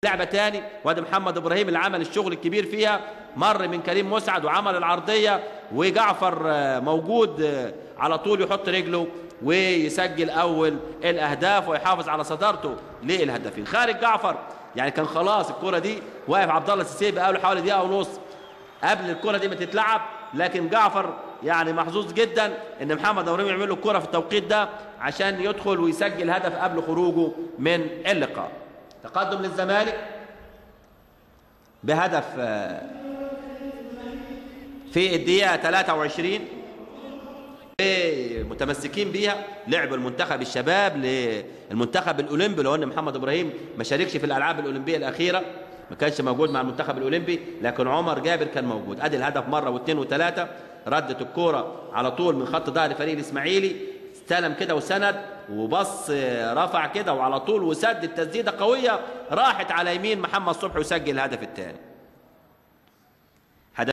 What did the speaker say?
لعبه تاني، وادي محمد ابراهيم اللي عمل الشغل الكبير فيها، مر من كريم مسعد وعمل العرضيه، وجعفر موجود على طول يحط رجله ويسجل اول الاهداف ويحافظ على صدارته للهدافين. خارج جعفر يعني كان خلاص الكره دي واقف عبد الله السيسي بقاله حوالي دقيقه ونص قبل الكره دي ما تتلعب، لكن جعفر يعني محظوظ جدا ان محمد ابراهيم يعمل له الكره في التوقيت ده عشان يدخل ويسجل هدف قبل خروجه من اللقاء. تقدم للزمالك بهدف في الدقيقه 23 متمسكين بيها. لعب المنتخب الشباب للمنتخب الاولمبي، لو ان محمد ابراهيم ما شاركش في الالعاب الاولمبيه الاخيره، ما كانش موجود مع المنتخب الاولمبي، لكن عمر جابر كان موجود. ادي الهدف مره واثنين وثلاثه، ردت الكوره على طول من خط ظهر فريق الاسماعيلي، استلم كده وسند وبص رفع كده وعلى طول وسد التسديده قويه راحت على يمين محمد صبحي وسجل الهدف الثاني.